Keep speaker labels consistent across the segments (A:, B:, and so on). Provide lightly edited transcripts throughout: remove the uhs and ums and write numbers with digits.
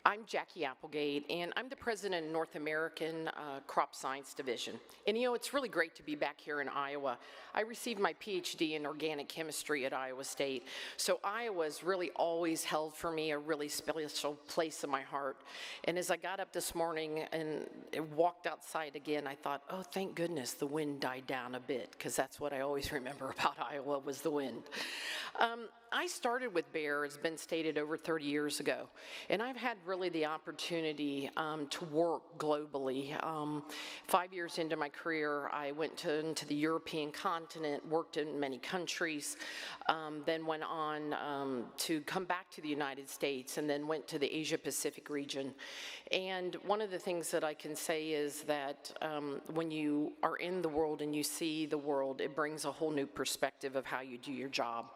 A: I'm Jackie Applegate, and I'm the president of North American Crop Science Division. And you know, it's really great to be back here in Iowa. I received my PhD in organic chemistry at Iowa State, so Iowa's really always held for me a really special place in my heart. And as I got up this morning and walked outside again, I thought, oh, thank goodness the wind died down a bit, because that's what I always remember about Iowa was the wind. I started with Bayer, as been stated, over 30 years ago, and I've had really the opportunity to work globally. 5 years into my career, I went into the European continent, worked in many countries, then went on to come back to the United States, and then went to the Asia-Pacific region. And one of the things that I can say is that when you are in the world and you see the world, it brings a whole new perspective of how you do your job.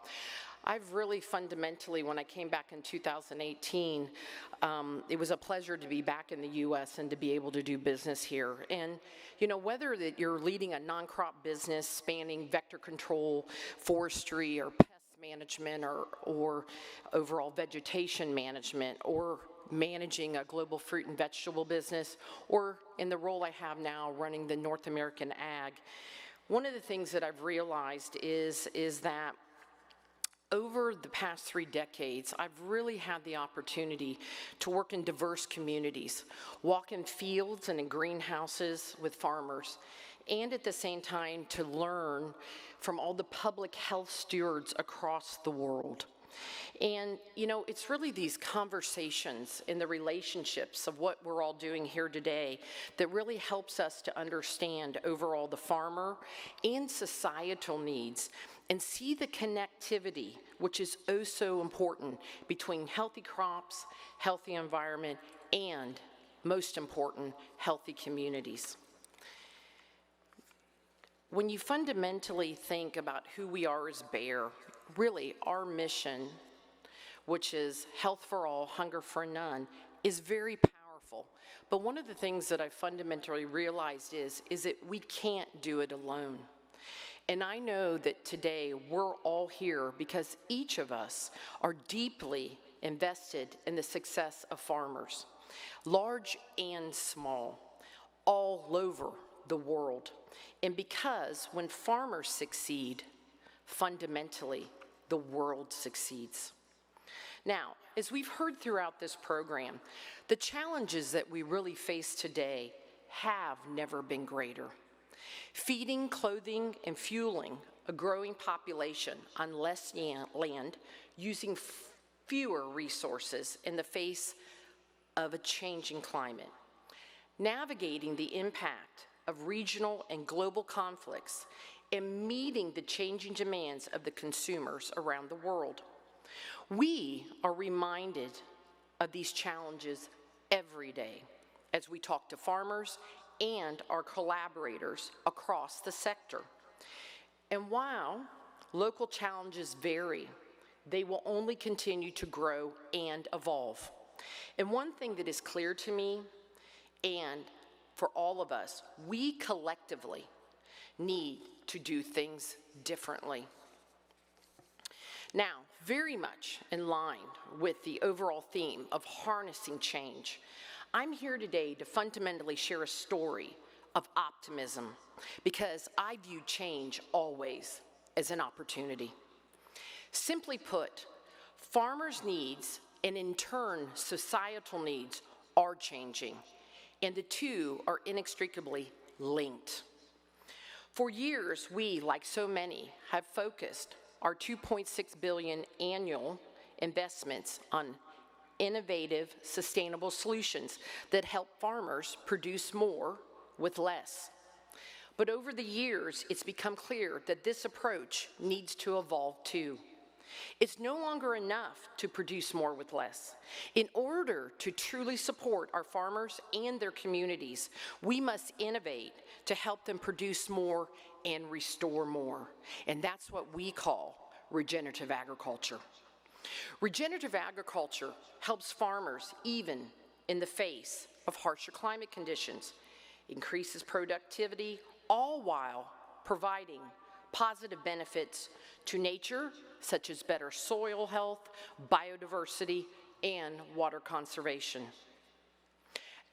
A: I've really fundamentally, when I came back in 2018, it was a pleasure to be back in the U.S. and to be able to do business here. And, you know, whether that you're leading a non-crop business spanning vector control, forestry, or pest management, or overall vegetation management, or managing a global fruit and vegetable business, or in the role I have now running the North American Ag, one of the things that I've realized is that over the past 3 decades, I've really had the opportunity to work in diverse communities, walk in fields and in greenhouses with farmers, and at the same time to learn from all the public health stewards across the world. And, you know, it's really these conversations and the relationships of what we're all doing here today that really helps us to understand overall the farmer and societal needs and see the connectivity, which is oh so important, between healthy crops, healthy environment, and, most important, healthy communities. When you fundamentally think about who we are as Bayer, really our mission, which is health for all, hunger for none, is very powerful. But one of the things that I fundamentally realized is that we can't do it alone. And I know that today we're all here because each of us are deeply invested in the success of farmers, large and small, all over the world. And because when farmers succeed, fundamentally, the world succeeds. Now, as we've heard throughout this program, the challenges that we really face today have never been greater. Feeding, clothing, and fueling a growing population on less land, using fewer resources in the face of a changing climate. Navigating the impact of regional and global conflicts and meeting the changing demands of the consumers around the world. We are reminded of these challenges every day as we talk to farmers and our collaborators across the sector. And while local challenges vary, they will only continue to grow and evolve. And one thing that is clear to me, and for all of us, we collectively need to do things differently. Now, very much in line with the overall theme of harnessing change, I'm here today to fundamentally share a story of optimism because I view change always as an opportunity. Simply put, farmers' needs and in turn societal needs are changing, and the two are inextricably linked. For years, we, like so many, have focused our $2.6 billion annual investments on innovative, sustainable solutions that help farmers produce more with less. But over the years, it's become clear that this approach needs to evolve too. It's no longer enough to produce more with less. In order to truly support our farmers and their communities, we must innovate to help them produce more and restore more. And that's what we call regenerative agriculture. Regenerative agriculture helps farmers even in the face of harsher climate conditions, increases productivity, all while providing positive benefits to nature, such as better soil health, biodiversity, and water conservation.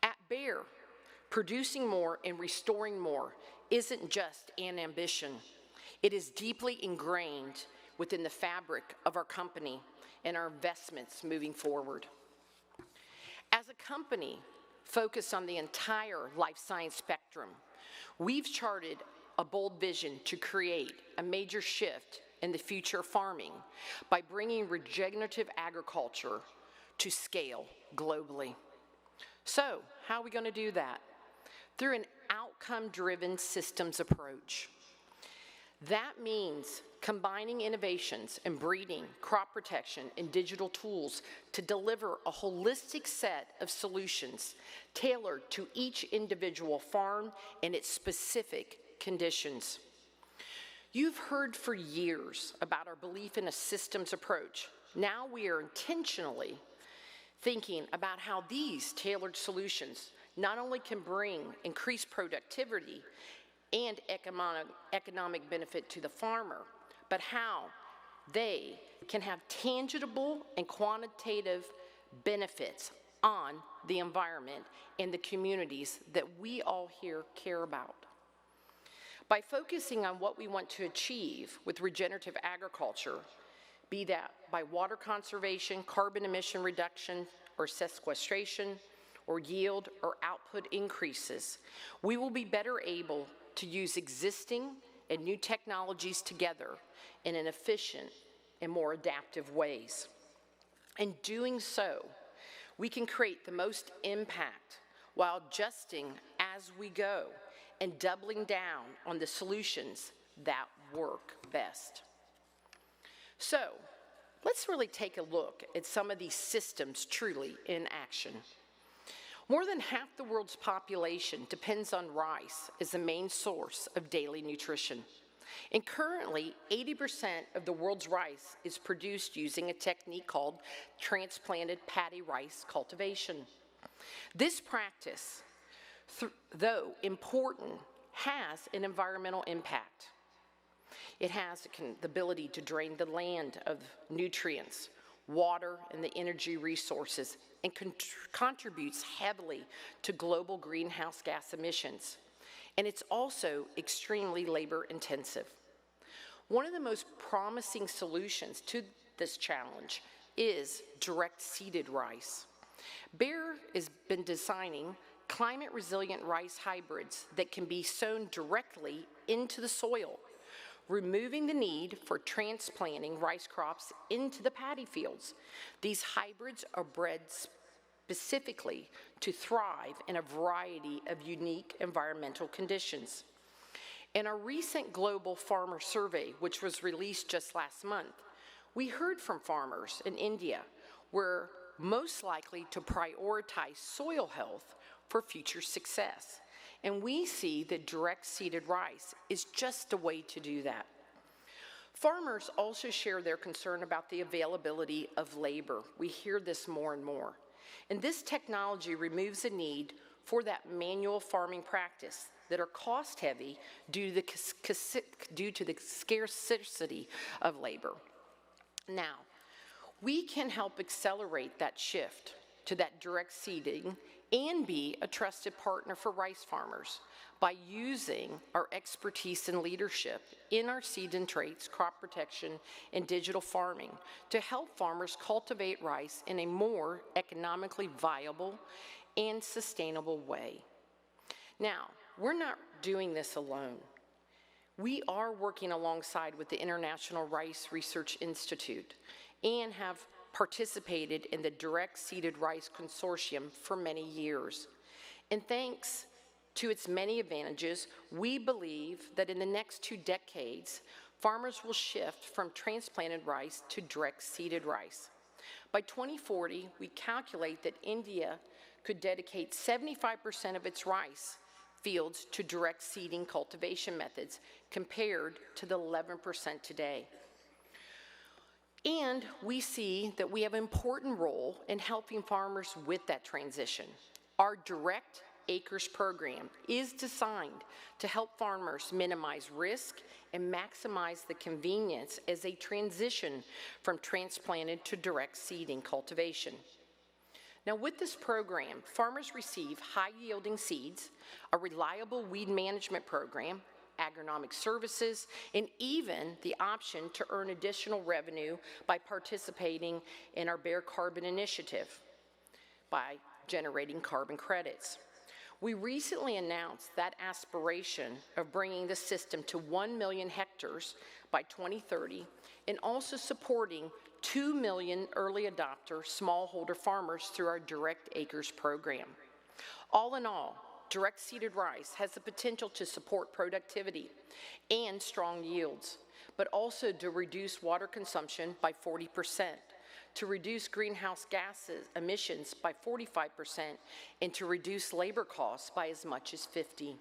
A: At Bayer, producing more and restoring more isn't just an ambition. It is deeply ingrained within the fabric of our company and our investments moving forward. As a company focused on the entire life science spectrum, we've charted a bold vision to create a major shift in the future of farming by bringing regenerative agriculture to scale globally. So, how are we going to do that? Through an outcome-driven systems approach. That means combining innovations in breeding, crop protection, and digital tools to deliver a holistic set of solutions tailored to each individual farm and its specific conditions. You've heard for years about our belief in a systems approach. Now we are intentionally thinking about how these tailored solutions not only can bring increased productivity and economic benefit to the farmer, but how they can have tangible and quantitative benefits on the environment and the communities that we all here care about. By focusing on what we want to achieve with regenerative agriculture, be that by water conservation, carbon emission reduction, or sequestration, or yield or output increases, we will be better able to use existing and new technologies together in an efficient and more adaptive ways. In doing so, we can create the most impact while adjusting as we go and doubling down on the solutions that work best. So, let's really take a look at some of these systems truly in action. More than half the world's population depends on rice as the main source of daily nutrition. And currently, 80% of the world's rice is produced using a technique called transplanted paddy rice cultivation. This practice, though important, has an environmental impact. It has the ability to drain the land of nutrients, water, and the energy resources, and contributes heavily to global greenhouse gas emissions. And it's also extremely labor intensive. One of the most promising solutions to this challenge is direct seeded rice. Bayer has been designing climate resilient rice hybrids that can be sown directly into the soil, removing the need for transplanting rice crops into the paddy fields. These hybrids are bred specifically to thrive in a variety of unique environmental conditions. In our recent global farmer survey, which was released just last month, we heard from farmers in India were most likely to prioritize soil health for future success. And we see that direct seeded rice is just a way to do that. Farmers also share their concern about the availability of labor. We hear this more and more. And this technology removes the need for that manual farming practice that are cost heavy due to the scarcity of labor. Now, we can help accelerate that shift to that direct seeding and be a trusted partner for rice farmers by using our expertise and leadership in our seed and traits, crop protection, and digital farming to help farmers cultivate rice in a more economically viable and sustainable way. Now, we're not doing this alone. We are working alongside with the International Rice Research Institute and have participated in the Direct Seeded Rice Consortium for many years. And thanks to its many advantages, we believe that in the next 2 decades, farmers will shift from transplanted rice to direct seeded rice. By 2040, we calculate that India could dedicate 75% of its rice fields to direct seeding cultivation methods compared to the 11% today. And we see that we have an important role in helping farmers with that transition. Our direct Acres program is designed to help farmers minimize risk and maximize the convenience as they transition from transplanted to direct seeding cultivation. Now, with this program, farmers receive high-yielding seeds, a reliable weed management program, agronomic services, and even the option to earn additional revenue by participating in our Bear Carbon initiative by generating carbon credits. We recently announced that aspiration of bringing the system to 1 million hectares by 2030 and also supporting 2 million early adopter smallholder farmers through our Direct Acres program. All in all, direct seeded rice has the potential to support productivity and strong yields, but also to reduce water consumption by 40%, to reduce greenhouse gases emissions by 45%, and to reduce labor costs by as much as 50%.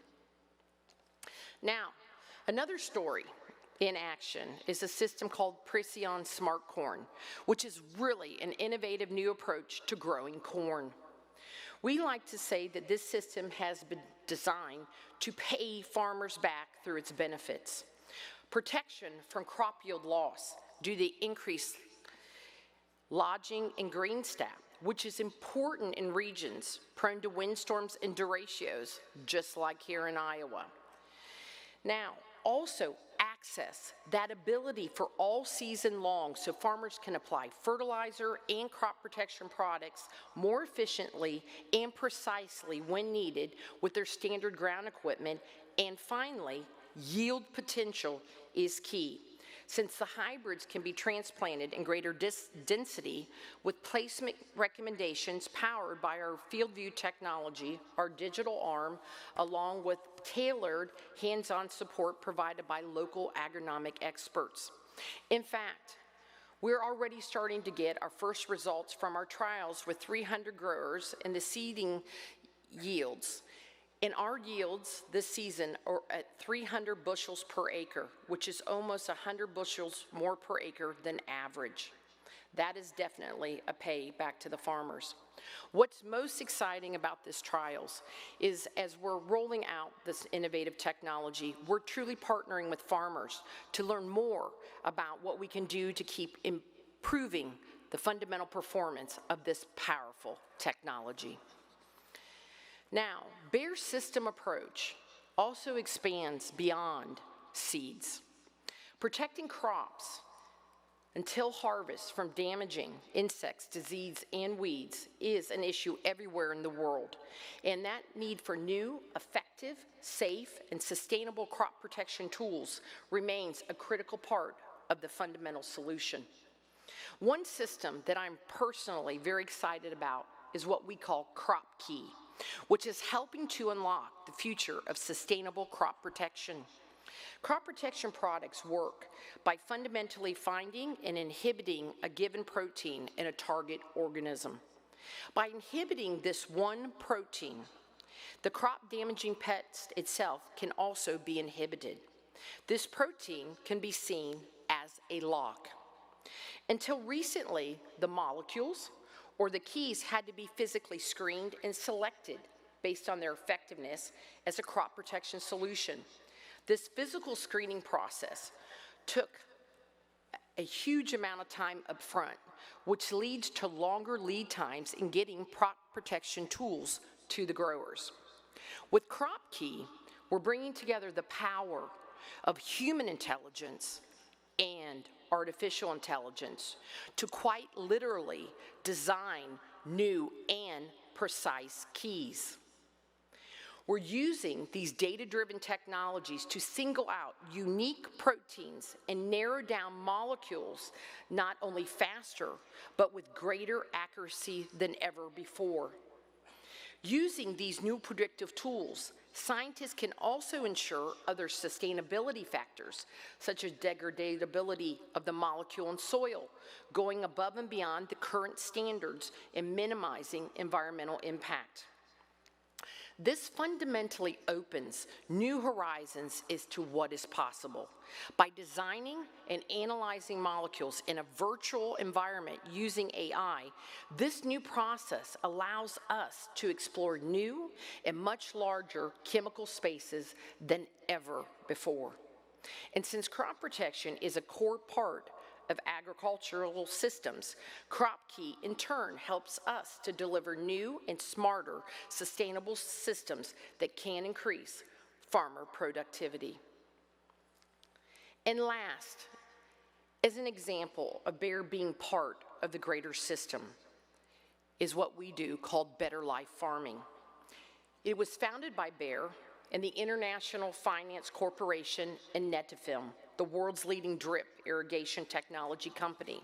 A: Now, another story in action is a system called Precision Smart Corn, which is really an innovative new approach to growing corn. We like to say that this system has been designed to pay farmers back through its benefits. Protection from crop yield loss due to increased lodging and green sap, which is important in regions prone to windstorms and derechos, just like here in Iowa. Now, also access, that ability for all season long so farmers can apply fertilizer and crop protection products more efficiently and precisely when needed with their standard ground equipment. And finally, yield potential is key, since the hybrids can be transplanted in greater density with placement recommendations powered by our FieldView technology, our digital arm, along with tailored hands-on support provided by local agronomic experts. In fact, we're already starting to get our first results from our trials with 300 growers in the seeding yields. And our yields this season are at 300 bushels per acre, which is almost 100 bushels more per acre than average. That is definitely a pay back to the farmers. What's most exciting about this trials is as we're rolling out this innovative technology, we're truly partnering with farmers to learn more about what we can do to keep improving the fundamental performance of this powerful technology. Now, Baer's system approach also expands beyond seeds. Protecting crops until harvest from damaging insects, disease, and weeds is an issue everywhere in the world. And that need for new, effective, safe, and sustainable crop protection tools remains a critical part of the fundamental solution. One system that I'm personally very excited about is what we call Crop Key, which is helping to unlock the future of sustainable crop protection. Crop protection products work by fundamentally finding and inhibiting a given protein in a target organism. By inhibiting this one protein, the crop-damaging pest itself can also be inhibited. This protein can be seen as a lock. Until recently, the molecules or the keys had to be physically screened and selected based on their effectiveness as a crop protection solution. This physical screening process took a huge amount of time up front, which leads to longer lead times in getting crop protection tools to the growers. With Crop Key, we're bringing together the power of human intelligence and artificial intelligence to quite literally design new and precise keys. We're using these data-driven technologies to single out unique proteins and narrow down molecules not only faster, but with greater accuracy than ever before. Using these new predictive tools, scientists can also ensure other sustainability factors, such as degradability of the molecule in soil, going above and beyond the current standards and minimizing environmental impact. This fundamentally opens new horizons as to what is possible. By designing and analyzing molecules in a virtual environment using AI, this new process allows us to explore new and much larger chemical spaces than ever before. And since crop protection is a core part of agricultural systems, CropKey in turn helps us to deliver new and smarter sustainable systems that can increase farmer productivity. And last, as an example of Bayer being part of the greater system, is what we do called Better Life Farming. It was founded by Bayer and the International Finance Corporation and Netafim, the world's leading drip irrigation technology company,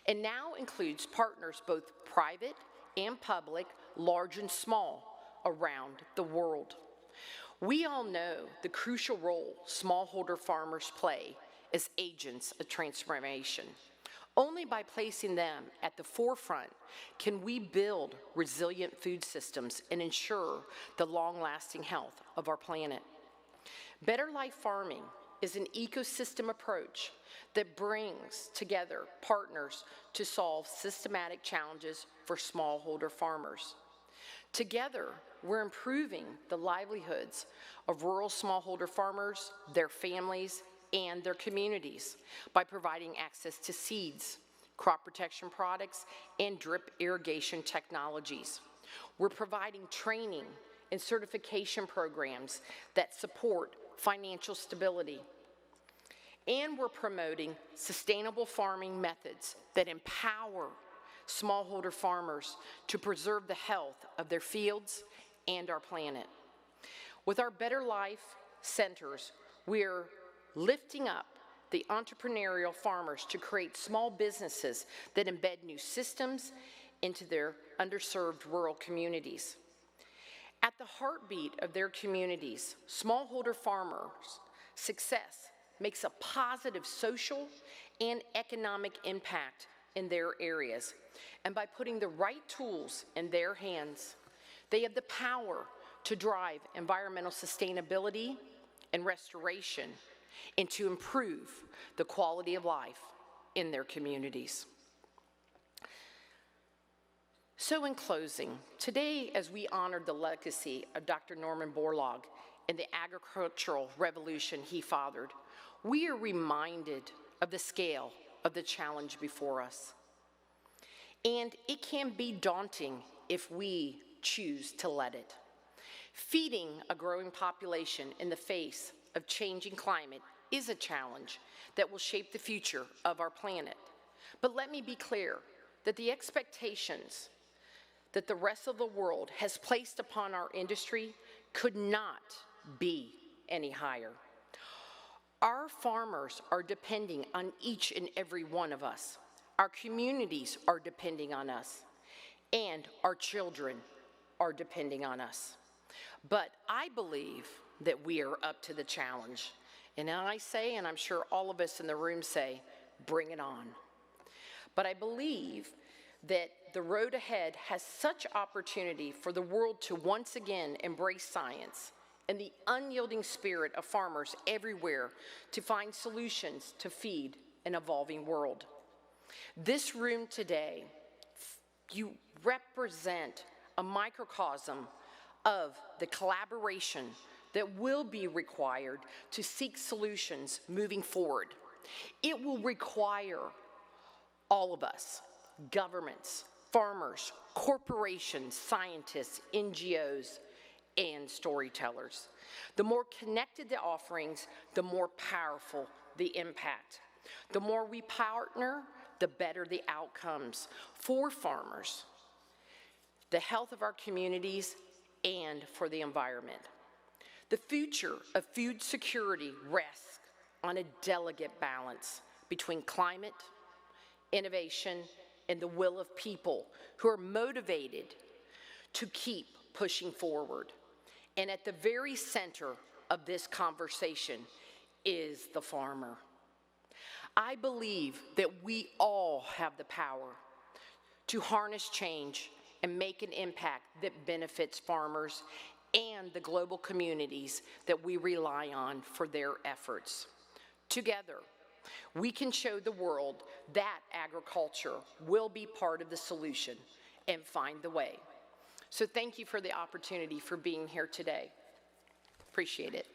A: and now includes partners both private and public, large and small, around the world. We all know the crucial role smallholder farmers play as agents of transformation. Only by placing them at the forefront can we build resilient food systems and ensure the long-lasting health of our planet. Better Life Farming is an ecosystem approach that brings together partners to solve systematic challenges for smallholder farmers. Together, we're improving the livelihoods of rural smallholder farmers, their families, and their communities by providing access to seeds, crop protection products, and drip irrigation technologies. We're providing training and certification programs that support financial stability. And we're promoting sustainable farming methods that empower smallholder farmers to preserve the health of their fields and our planet. With our Better Life centers, we're lifting up the entrepreneurial farmers to create small businesses that embed new systems into their underserved rural communities. At the heartbeat of their communities, smallholder farmers' success makes a positive social and economic impact in their areas. And by putting the right tools in their hands, they have the power to drive environmental sustainability and restoration and to improve the quality of life in their communities. So in closing, today as we honored the legacy of Dr. Norman Borlaug and the agricultural revolution he fathered, we are reminded of the scale of the challenge before us. And it can be daunting if we choose to let it. Feeding a growing population in the face of changing climate is a challenge that will shape the future of our planet. But let me be clear that the expectations that the rest of the world has placed upon our industry could not be any higher. Our farmers are depending on each and every one of us. Our communities are depending on us, and our children are depending on us. But I believe that we are up to the challenge. And I say, and I'm sure all of us in the room say, bring it on. But I believe that the road ahead has such opportunity for the world to once again embrace science and the unyielding spirit of farmers everywhere to find solutions to feed an evolving world. This room today, you represent a microcosm of the collaboration that will be required to seek solutions moving forward. It will require all of us, governments, farmers, corporations, scientists, NGOs, and storytellers. The more connected the offerings, the more powerful the impact. The more we partner, the better the outcomes for farmers, the health of our communities, and for the environment. The future of food security rests on a delicate balance between climate, innovation, and the will of people who are motivated to keep pushing forward. And at the very center of this conversation is the farmer. I believe that we all have the power to harness change and make an impact that benefits farmers and the global communities that we rely on for their efforts. Together, we can show the world that agriculture will be part of the solution and find the way. So thank you for the opportunity for being here today. Appreciate it.